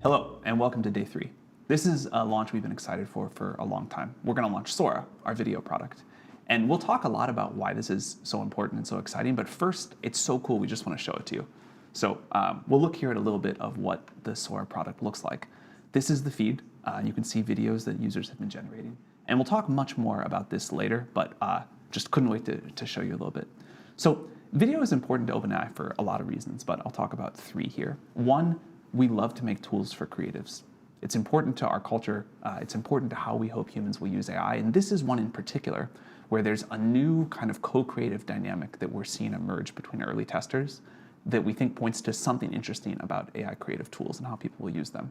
Hello, and welcome to day 3. This is a launch we've been excited for a long time. We're going to launch Sora, our video product. And we'll talk a lot about why this is so important and so exciting, but first, it's so cool, we just want to show it to you. So we'll look here at a little bit of what the Sora product looks like. This is the feed. You can see videos that users have been generating. And we'll talk much more about this later, but just couldn't wait to show you a little bit. So video is important to OpenAI for a lot of reasons, but I'll talk about 3 here. One, we love to make tools for creatives. It's important to our culture. It's important to how we hope humans will use AI. And this is one in particular where there's a new kind of co-creative dynamic that we're seeing emerge between early testers that we think points to something interesting about AI creative tools and how people will use them.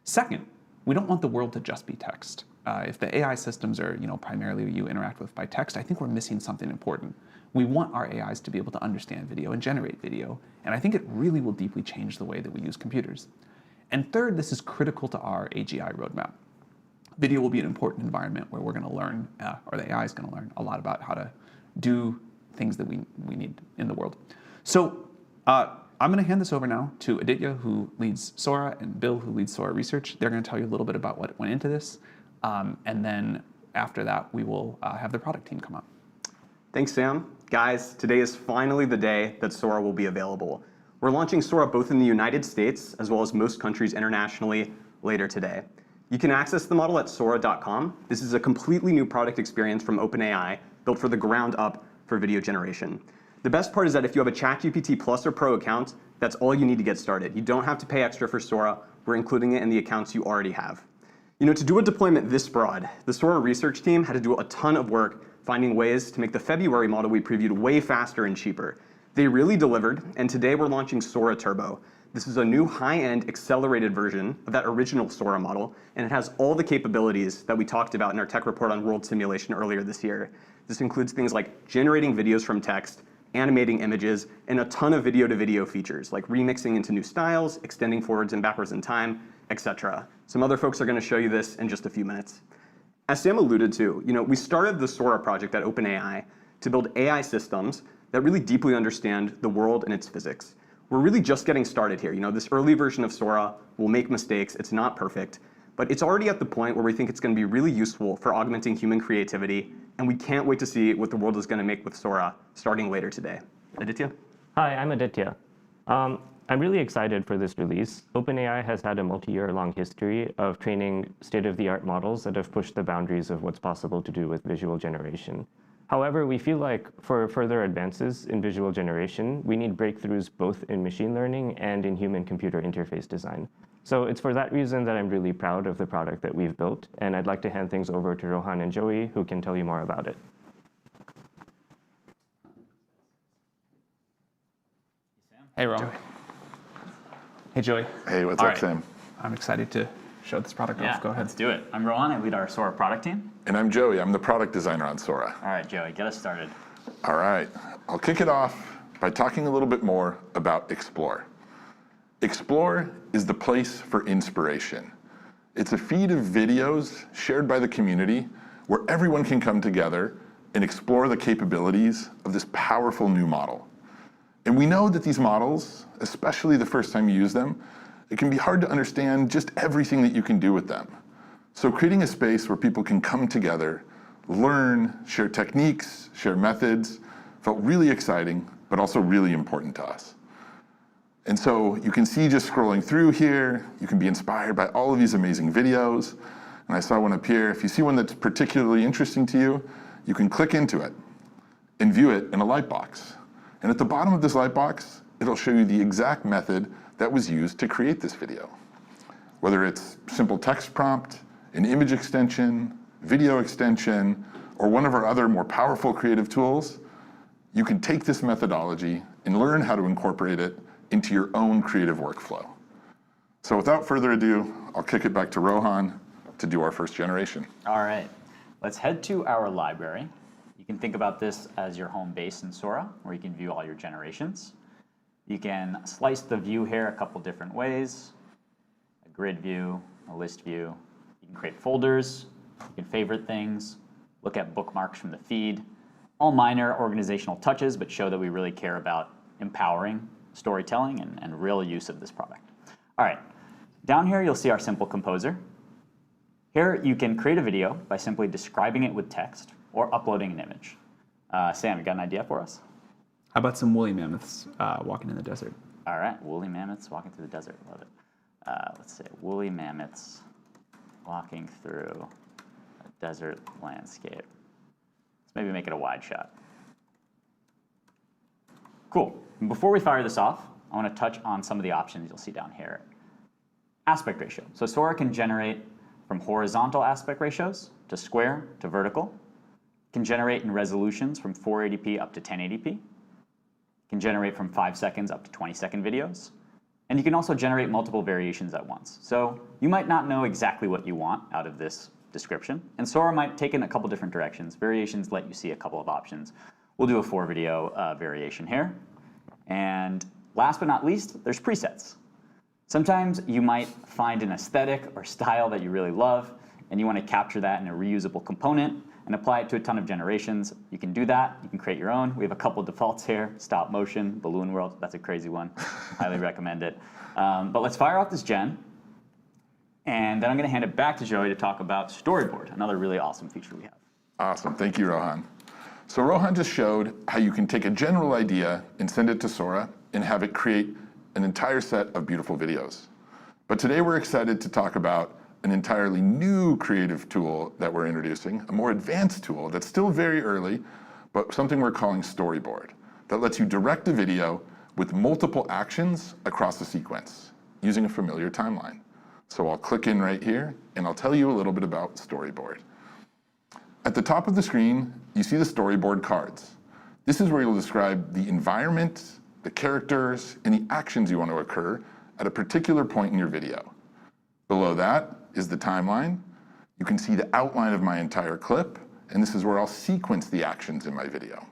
Second, we don't want the world to just be text. If the AI systems are primarily you interact with by text, I think we're missing something important. We want our AIs to be able to understand video and generate video, and I think it really will deeply change the way that we use computers. And third, this is critical to our AGI roadmap. Video will be an important environment where we're going to learn, or the AI is going to learn a lot about how to do things that we need in the world. So I'm going to hand this over now to Aditya, who leads Sora, and Bill, who leads Sora Research. They're going to tell you a little bit about what went into this, and then after that, we will have the product team come up. Thanks, Sam. Guys, today is finally the day that Sora will be available. We're launching Sora both in the United States as well as most countries internationally later today. You can access the model at Sora.com. This is a completely new product experience from OpenAI, built for the ground up for video generation. The best part is that if you have a ChatGPT Plus or Pro account, that's all you need to get started. You don't have to pay extra for Sora. We're including it in the accounts you already have. To do a deployment this broad, the Sora research team had to do a ton of work finding ways to make the February model we previewed way faster and cheaper. They really delivered, and today we're launching Sora Turbo. This is a new high-end accelerated version of that original Sora model, and it has all the capabilities that we talked about in our tech report on world simulation earlier this year. This includes things like generating videos from text, animating images, and a ton of video-to-video features, like remixing into new styles, extending forwards and backwards in time, etc. Some other folks are going to show you this in just a few minutes. As Sam alluded to, we started the Sora project at OpenAI to build AI systems that really deeply understand the world and its physics. We're really just getting started here. This early version of Sora will make mistakes. It's not perfect, but it's already at the point where we think it's going to be really useful for augmenting human creativity, and we can't wait to see what the world is going to make with Sora starting later today. Aditya? Hi, I'm Aditya. I'm really excited for this release. OpenAI has had a multi-year-long history of training state-of-the-art models that have pushed the boundaries of what's possible to do with visual generation. However, we feel like for further advances in visual generation, we need breakthroughs both in machine learning and in human-computer interface design. So it's for that reason that I'm really proud of the product that we've built, and I'd like to hand things over to Rohan and Joey, who can tell you more about it. Hey, Rohan. Hey, Joey. Hey, what's up, Sam? I'm excited to show this product off. Go ahead. Let's do it. I'm Rohan. I lead our Sora product team. And I'm Joey. I'm the product designer on Sora. All right, Joey, get us started. All right. I'll kick it off by talking a little bit more about Explore. Explore is the place for inspiration. It's a feed of videos shared by the community where everyone can come together and explore the capabilities of this powerful new model. And we know that these models, especially the first time you use them, it can be hard to understand just everything that you can do with them. So creating a space where people can come together, learn, share techniques, share methods, felt really exciting, but also really important to us. And so you can see just scrolling through here, you can be inspired by all of these amazing videos. And I saw one up here. If you see one that's particularly interesting to you, you can click into it and view it in a lightbox. And at the bottom of this lightbox, it'll show you the exact method that was used to create this video. Whether it's simple text prompt, an image extension, video extension, or one of our other more powerful creative tools, you can take this methodology and learn how to incorporate it into your own creative workflow. So without further ado, I'll kick it back to Rohan to do our first generation. All right, let's head to our library. You can think about this as your home base in Sora, where you can view all your generations. You can slice the view here a couple different ways. A grid view, a list view. You can create folders, you can favorite things, look at bookmarks from the feed. All minor organizational touches, but show that we really care about empowering storytelling and real use of this product. All right, Down here, you'll see our simple composer. Here, you can create a video by simply describing it with text or uploading an image. Sam, you got an idea for us? How about some woolly mammoths walking in the desert? All right, woolly mammoths walking through the desert. Love it. Let's say woolly mammoths walking through a desert landscape. Let's maybe make it a wide shot. Cool. Before we fire this off, I want to touch on some of the options you'll see down here. Aspect ratio. So Sora can generate from horizontal aspect ratios to square to vertical. It can generate in resolutions from 480p up to 1080p. It can generate from 5 seconds up to 20-second videos. And you can also generate multiple variations at once. So you might not know exactly what you want out of this description. And Sora might take in a couple different directions. Variations let you see a couple of options. We'll do a 4-video variation here. And last but not least, there's presets. Sometimes you might find an aesthetic or style that you really love, and you want to capture that in a reusable component and apply it to a ton of generations. You can do that. You can create your own. We have a couple defaults here: stop motion, balloon world. That's a crazy one. Highly recommend it. But let's fire off this gen, and then I'm going to hand it back to Joey to talk about storyboard, another really awesome feature we have. Awesome. Thank you, Rohan. So Rohan just showed how you can take a general idea and send it to Sora and have it create an entire set of beautiful videos. But today we're excited to talk about an entirely new creative tool that we're introducing, a more advanced tool that's still very early, but something we're calling Storyboard, that lets you direct a video with multiple actions across a sequence using a familiar timeline. So I'll click in right here, and I'll tell you a little bit about Storyboard. At the top of the screen, you see the Storyboard cards. This is where you'll describe the environment, the characters, and the actions you want to occur at a particular point in your video. Below that is the timeline. You can see the outline of my entire clip, and this is where I'll sequence the actions in my video.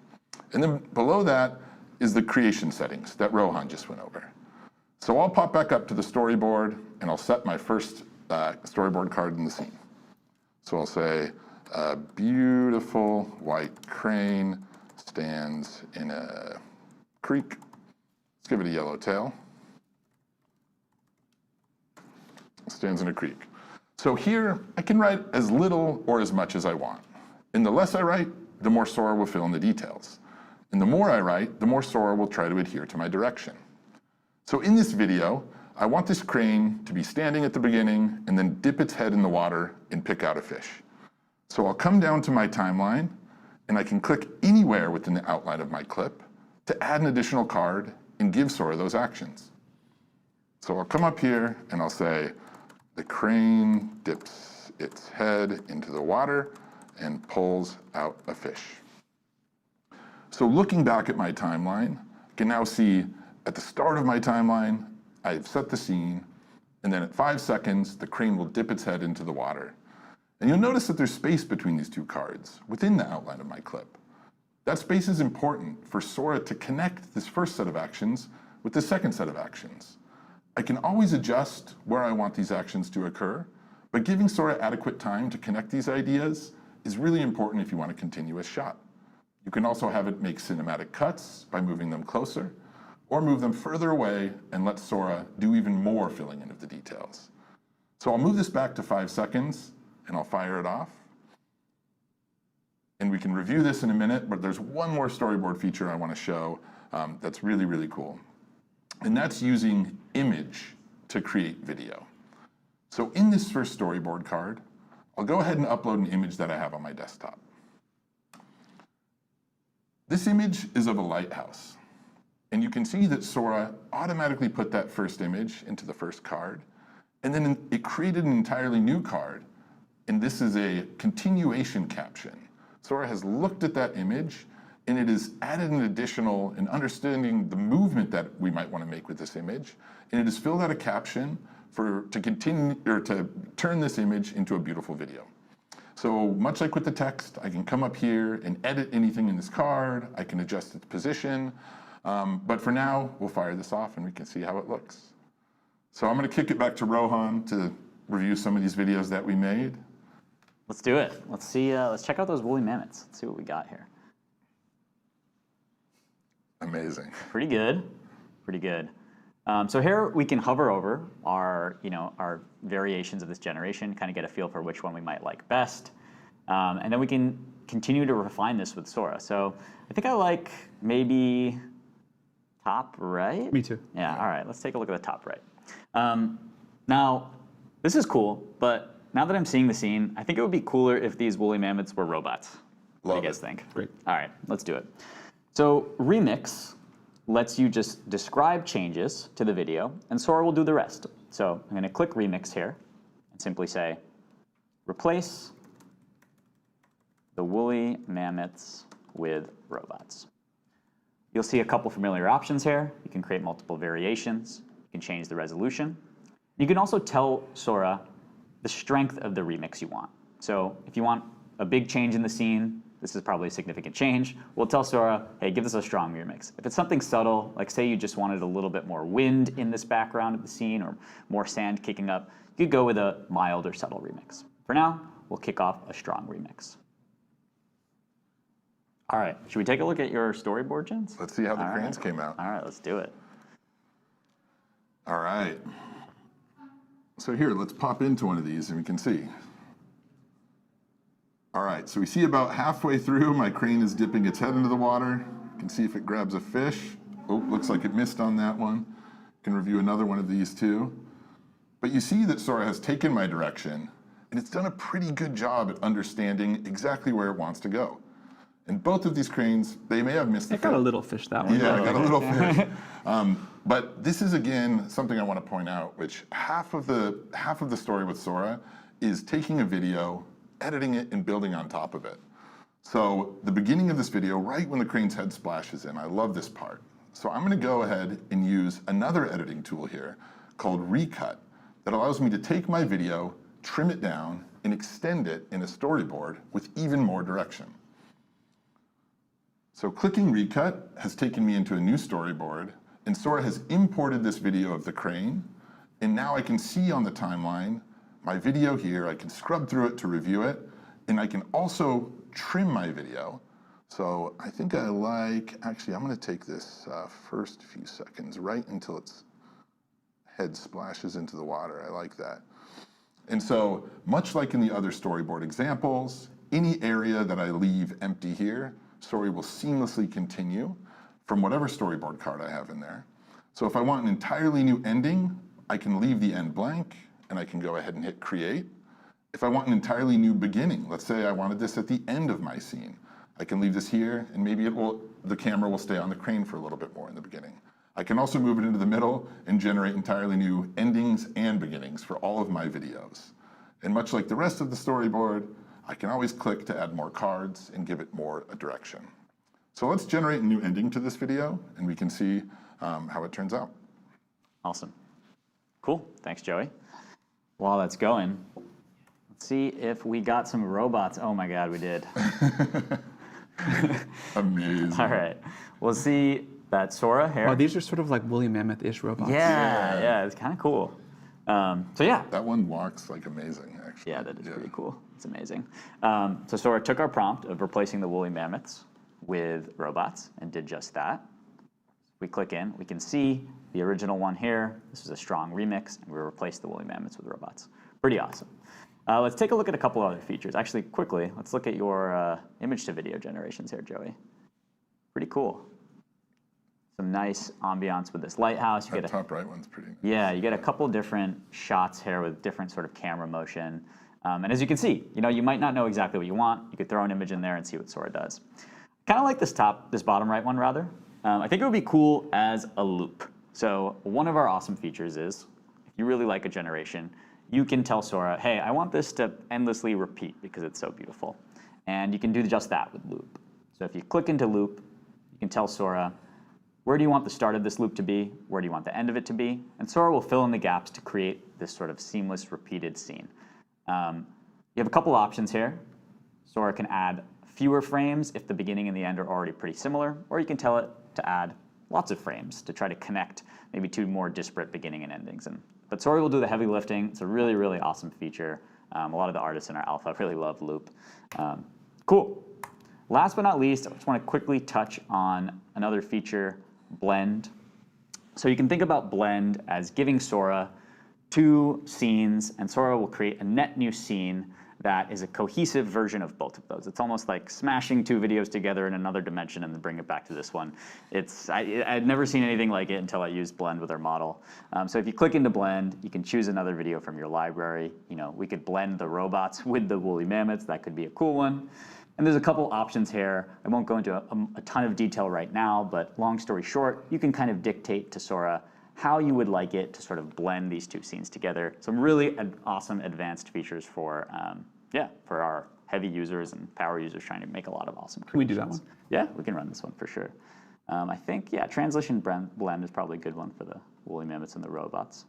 And then below that is the creation settings that Rohan just went over. So I'll pop back up to the storyboard, and I'll set my first storyboard card in the scene. So I'll say, a beautiful white crane stands in a creek. Let's give it a yellow tail. Stands in a creek. So here, I can write as little or as much as I want. And the less I write, the more Sora will fill in the details. And the more I write, the more Sora will try to adhere to my direction. So in this video, I want this crane to be standing at the beginning and then dip its head in the water and pick out a fish. So I'll come down to my timeline, and I can click anywhere within the outline of my clip to add an additional card and give Sora those actions. So I'll come up here and I'll say, the crane dips its head into the water and pulls out a fish. So looking back at my timeline, I can now see at the start of my timeline, I've set the scene, and then at 5 seconds, the crane will dip its head into the water. And you'll notice that there's space between these two cards within the outline of my clip. That space is important for Sora to connect this first set of actions with the second set of actions. I can always adjust where I want these actions to occur, but giving Sora adequate time to connect these ideas is really important if you want a continuous shot. You can also have it make cinematic cuts by moving them closer, or move them further away and let Sora do even more filling in of the details. So I'll move this back to 5 seconds, and I'll fire it off. And we can review this in a minute, but there's one more storyboard feature I want to show that's really, really cool. And that's using image to create video. So in this first storyboard card, I'll go ahead and upload an image that I have on my desktop. This image is of a lighthouse. And you can see that Sora automatically put that first image into the first card. And then it created an entirely new card. And this is a continuation caption. Sora has looked at that image, and it has added an additional, and understanding the movement that we might want to make with this image, and it has filled out a caption to continue, or to turn this image into a beautiful video. So much like with the text, I can come up here and edit anything in this card. I can adjust its position. But for now, we'll fire this off, and we can see how it looks. So I'm going to kick it back to Rohan to review some of these videos that we made. Let's do it. Let's see. Let's check out those woolly mammoths. Let's see what we got here. Amazing. Pretty good. Pretty good. So here we can hover over our, our variations of this generation, kind of get a feel for which one we might like best. And then we can continue to refine this with Sora. So I think I like maybe top right. Me too. Yeah, all right, let's take a look at the top right. Now, this is cool, but now that I'm seeing the scene, I think it would be cooler if these woolly mammoths were robots. What do you guys think? Great. All right, let's do it. So remix lets you just describe changes to the video, and Sora will do the rest. So I'm going to click remix here and simply say, replace the woolly mammoths with robots. You'll see a couple familiar options here. You can create multiple variations. You can change the resolution. You can also tell Sora the strength of the remix you want. So if you want a big change in the scene, this is probably a significant change, we'll tell Sora, hey, give us a strong remix. If it's something subtle, like say you just wanted a little bit more wind in this background of the scene or more sand kicking up, you could go with a mild or subtle remix. For now, we'll kick off a strong remix. All right, should we take a look at your storyboard, Jens? Let's see how the cranes came out. All right, let's do it. All right. So here, let's pop into one of these and we can see. All right, so we see about halfway through, my crane is dipping its head into the water. You can see if it grabs a fish. Oh, looks like it missed on that one. You can review another one of these too. But you see that Sora has taken my direction, and it's done a pretty good job at understanding exactly where it wants to go. And both of these cranes, they may have missed the It got a little fish, that one. Yeah, I got a little fish. But this is, again, something I want to point out, which half of the story with Sora is taking a video, editing it, and building on top of it. So the beginning of this video, right when the crane's head splashes in, I love this part. So I'm going to go ahead and use another editing tool here called Recut that allows me to take my video, trim it down, and extend it in a storyboard with even more direction. So clicking Recut has taken me into a new storyboard, and Sora has imported this video of the crane, and now I can see on the timeline my video here. I can scrub through it to review it, and I can also trim my video. So I think I like, actually I'm going to take this first few seconds right until its head splashes into the water. I like that. And so much like in the other storyboard examples, any area that I leave empty here, Sora will seamlessly continue from whatever storyboard card I have in there. So if I want an entirely new ending, I can leave the end blank, and I can go ahead and hit create. If I want an entirely new beginning, let's say I wanted this at the end of my scene, I can leave this here, and maybe the camera will stay on the crane for a little bit more in the beginning. I can also move it into the middle and generate entirely new endings and beginnings for all of my videos. And much like the rest of the storyboard, I can always click to add more cards and give it more a direction. So let's generate a new ending to this video, and we can see how it turns out. Awesome. Cool. Thanks, Joey. While that's going, let's see if we got some robots. Oh my God, we did. Amazing. All right. We'll see that Sora here. Oh, these are sort of like woolly mammoth-ish robots. Yeah, it's kind of cool. So yeah. That one walks like amazing, actually. Yeah, that is pretty cool. It's amazing. So Sora took our prompt of replacing the woolly mammoths with robots and did just that. We click in, we can see the original one here. This is a strong remix, and we replaced the woolly mammoths with robots. Pretty awesome. Let's take a look at a couple other features. Actually, quickly, let's look at your image-to-video generations here, Joey. Pretty cool. Some nice ambiance with this lighthouse. You That get top right one's pretty nice. Yeah, you get a couple different shots here with different sort of camera motion. And as you can see, you might not know exactly what you want. You could throw an image in there and see what Sora does. Kind of like this bottom right one rather. I think it would be cool as a loop. So one of our awesome features is, if you really like a generation, you can tell Sora, hey, I want this to endlessly repeat because it's so beautiful. And you can do just that with loop. So if you click into loop, you can tell Sora, where do you want the start of this loop to be? Where do you want the end of it to be? And Sora will fill in the gaps to create this sort of seamless, repeated scene. You have a couple options here. Sora can add fewer frames if the beginning and the end are already pretty similar, or you can tell it to add lots of frames to try to connect maybe two more disparate beginning and endings. But Sora will do the heavy lifting. It's a really, really awesome feature. A lot of the artists in our alpha really love loop. Cool. Last but not least, I just want to quickly touch on another feature, blend. So you can think about Blend as giving Sora 2 scenes, and Sora will create a net new scene that is a cohesive version of both of those. It's almost like smashing 2 videos together in another dimension and then bring it back to this one. I'd never seen anything like it until I used Blend with our model. So if you click into Blend, you can choose another video from your library. We could blend the robots with the woolly mammoths. That could be a cool one. And there's a couple options here. I won't go into a ton of detail right now, but long story short, you can kind of dictate to Sora how you would like it to sort of blend these 2 scenes together. Some really awesome advanced features for our heavy users and power users trying to make a lot of awesome creations. Can we do that one? Yeah, we can run this one for sure. I think, translation blend is probably a good one for the woolly mammoths and the robots.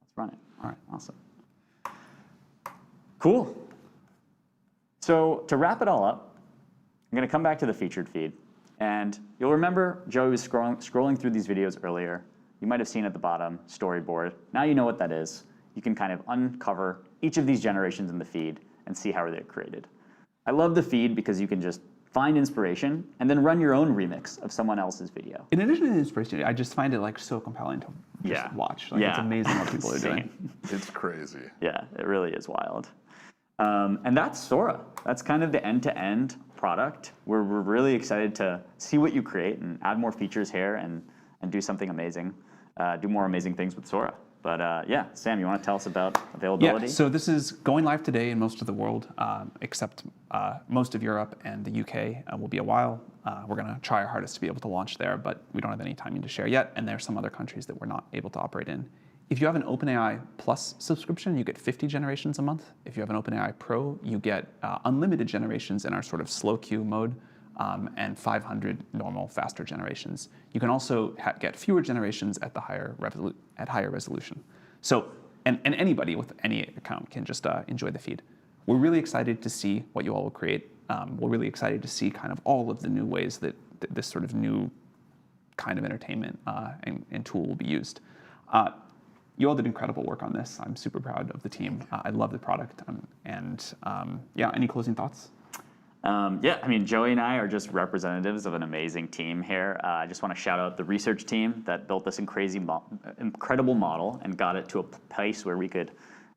Let's run it. All right. Awesome. Cool. So to wrap it all up, I'm going to come back to the featured feed. And you'll remember Joey was scrolling through these videos earlier. You might have seen at the bottom, storyboard. Now you know what that is. You can kind of uncover each of these generations in the feed and see how they're created. I love the feed because you can just find inspiration and then run your own remix of someone else's video. In addition to the inspiration, I just find it so compelling to just watch. It's amazing what people are doing. It's crazy. Yeah, it really is wild. And that's Sora. That's kind of the end-to-end product. We're really excited to see what you create and add more features here and do something amazing, do more amazing things with Sora. But Sam, you want to tell us about availability? Yeah, so this is going live today in most of the world, except most of Europe and the UK will be a while. We're going to try our hardest to be able to launch there, but we don't have any timing to share yet, and there are some other countries that we're not able to operate in. If you have an OpenAI Plus subscription, you get 50 generations a month. If you have an OpenAI Pro, you get unlimited generations in our sort of slow queue mode, and 500 normal, faster generations. You can also get fewer generations at higher resolution. So, and anybody with any account can just enjoy the feed. We're really excited to see what you all will create. We're really excited to see kind of all of the new ways that this sort of new kind of entertainment and tool will be used. You all did incredible work on this. I'm super proud of the team. I love the product. Any closing thoughts? Joey and I are just representatives of an amazing team here. I just want to shout out the research team that built this incredible model and got it to a place where we could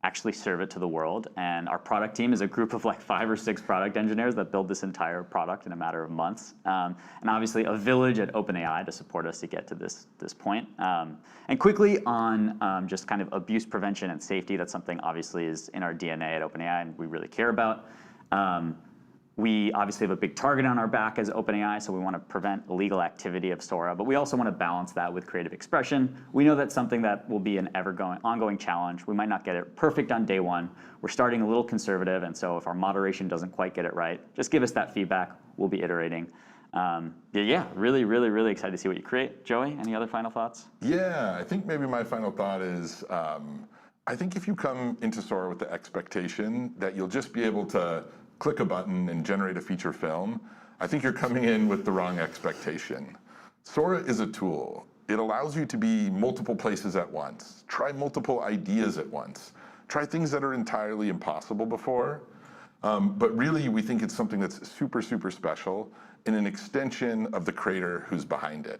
actually serve it to the world. And our product team is a group of 5 or 6 product engineers that build this entire product in a matter of months. And obviously a village at OpenAI to support us to get to this point. And quickly on just kind of abuse prevention and safety, that's something obviously is in our DNA at OpenAI and we really care about. We obviously have a big target on our back as OpenAI, so we want to prevent illegal activity of Sora, but we also want to balance that with creative expression. We know that's something that will be an ongoing challenge. We might not get it perfect on day one. We're starting a little conservative, and so if our moderation doesn't quite get it right, just give us that feedback. We'll be iterating. Really, really, really excited to see what you create. Joey, any other final thoughts? Yeah, I think maybe my final thought is, I think if you come into Sora with the expectation that you'll just be able to click a button and generate a feature film, I think you're coming in with the wrong expectation. Sora is a tool. It allows you to be multiple places at once, try multiple ideas at once, try things that are entirely impossible before. But really, we think it's something that's super, super special and an extension of the creator who's behind it.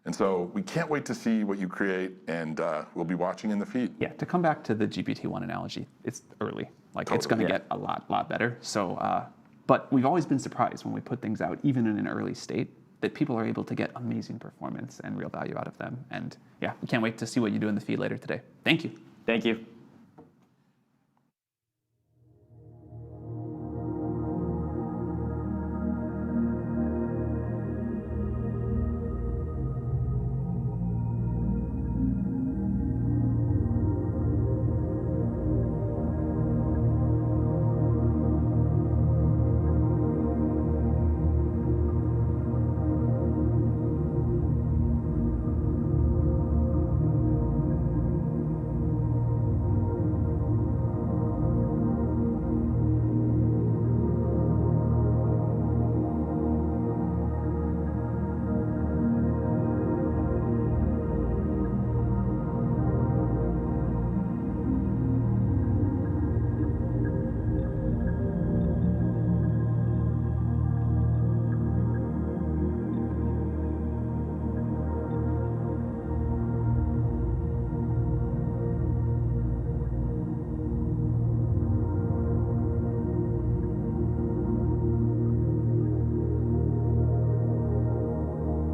And so we can't wait to see what you create, and we'll be watching in the feed. Yeah, to come back to the GPT-1 analogy, it's early. It's going to get a lot better. So, but we've always been surprised when we put things out, even in an early state, that people are able to get amazing performance and real value out of them. And we can't wait to see what you do in the feed later today. Thank you. Thank you.